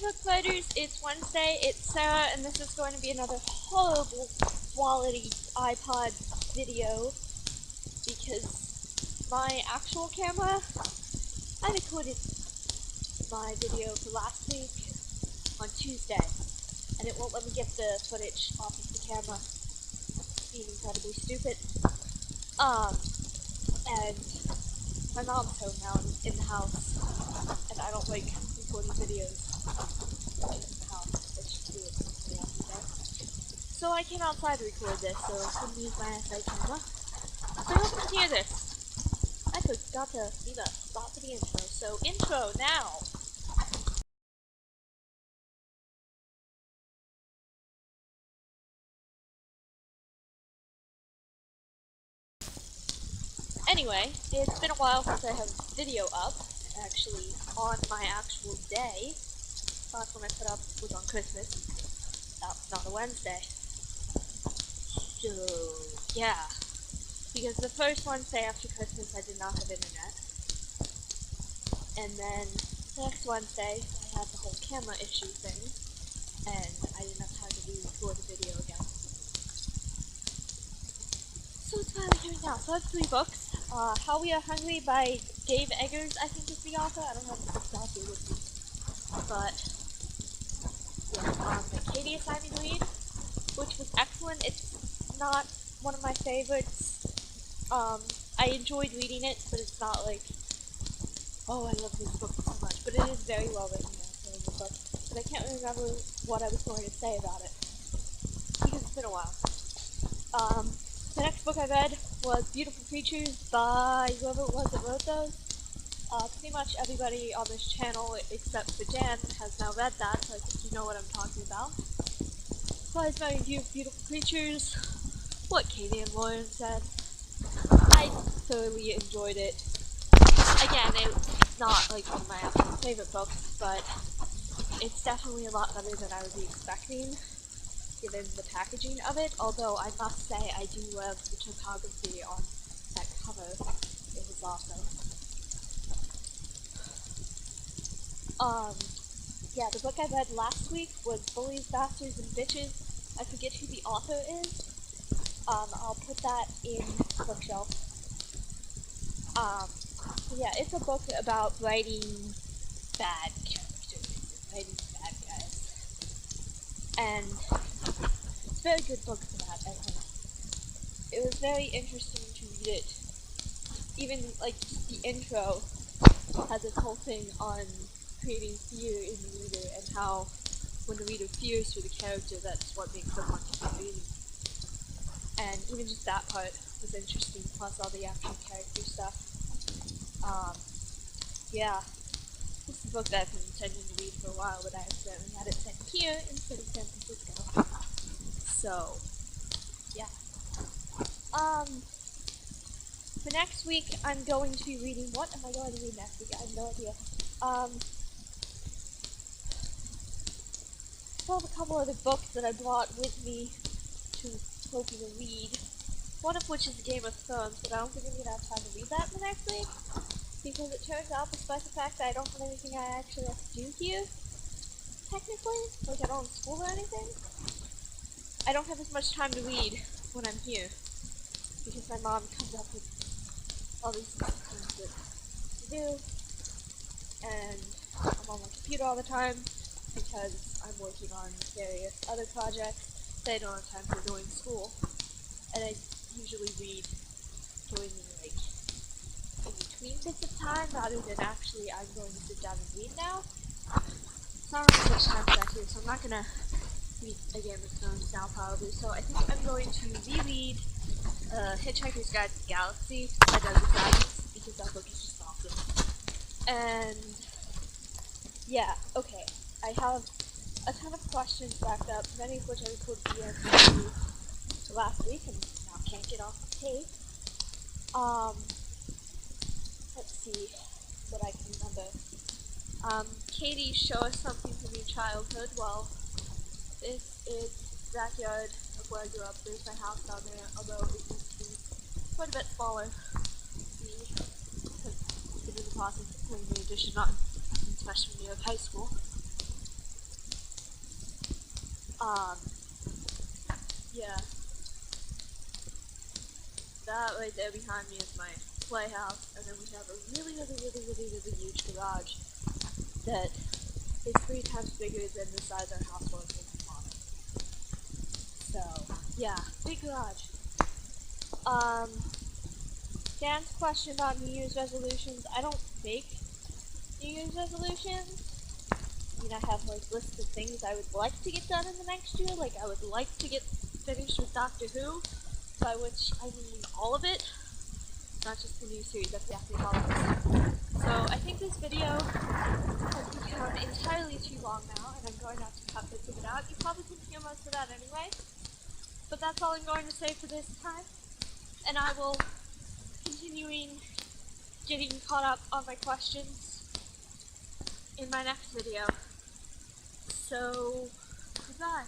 book fighters, it's Wednesday, it's Sarah, and this is going to be another horrible quality iPod video because my actual camera, I recorded my video for last week on Tuesday, and it won't let me get the footage off of the camera, being incredibly stupid. And my mom's home now in the house, and I don't like recording videos in the house, but she's doing something else today. So I came outside to record this, so I couldn't use my SI camera. So I hope you can hear this. I forgot to leave a spot for the intro, so intro now! Anyway, it's been a while since I have a video up, actually, on my actual day. Last one I put up was on Christmas. That's not a Wednesday. So, yeah. Because the first Wednesday after Christmas I did not have internet. And then, the next Wednesday, I had the whole camera issue thing, and I didn't have time to re-record the video again. So it's finally coming out. So I have 3 books. How We Are Hungry by Dave Eggers, I think is the author. I don't have the book out here with me. But, yeah, Katie assigned me to read, which was excellent. It's not one of my favorites. I enjoyed reading it, but it's not like, oh, I love this book so much. But it is very well written, it's a very good book. But I can't remember what I was going to say about it, because it's been a while. The next book I read was Beautiful Creatures by whoever it was that wrote those. Pretty much everybody on this channel, except for Jan, has now read that, so I think you know what I'm talking about. So I my review of Beautiful Creatures, what Katie and Lauren said. I thoroughly enjoyed it. Again, it's not like one of my absolute favorite books, but it's definitely a lot better than I would be expecting, given the packaging of it, although I must say I do love the typography on that cover. It was awesome. Yeah, the book I read last week was Bullies, Bastards, and Bitches. I forget who the author is. I'll put that in the bookshelf. Yeah, it's a book about writing bad characters, writing bad guys. And it's a very good book for that, I think. It was very interesting to read it. Even, like, the intro has this whole thing on creating fear in the reader and how when the reader fears for the character, that's what makes them want to keep reading. And even just that part was interesting, plus all the action character stuff. Yeah. This is a book that I've been intending to read for a while, but I accidentally had it sent here instead of San Francisco. So, yeah. For next week, I'm going to be reading, what am I going to read next week? I have no idea. I have a couple other books that I brought with me to hoping to read. One of which is Game of Thrones, but I don't think I'm going to have time to read that for next week. Because it turns out, despite the fact that I don't have anything I actually have to do here, technically, like I don't have school or anything, I don't have as much time to read when I'm here. Because my mom comes up with all these things to do, and I'm on my computer all the time, because I'm working on various other projects that I don't have time for during school. And I usually read during, like, in between bits of time, rather than actually I'm going to sit down and read now. It's not really much time for that here, so I'm not gonna read a Game of Thrones now, probably. So I think I'm going to reread Hitchhiker's Guide to the Galaxy by Douglas Adams, because that book is just awesome. And yeah, okay. I have a ton of questions backed up, many of which I recorded the answers to last week and now can't get off the tape. Let's see what I can remember. Katie, show us something from your childhood. Well, this is the backyard of where I grew up. There's my house down there, although it used to be quite a bit smaller. Because it's in the process of putting the addition on since freshman year of high school. Um, yeah. That right there behind me is my playhouse, and then we have a really huge garage that is 3 times bigger than the size our house was when we bought it. So, yeah, big garage. Dan's question about New Year's resolutions. I don't make New Year's resolutions. I mean, I have like lists of things I would like to get done in the next year. Like, I would like to get finished with Doctor Who, by which I mean all of it, not just the new series. That's exactly how it is. So, I think this video has become entirely too long now, and I'm going to have to cut bits of it out. You probably couldn't hear most of that anyway, but that's all I'm going to say for this time, and I will continuing getting caught up on my questions in my next video. So, goodbye.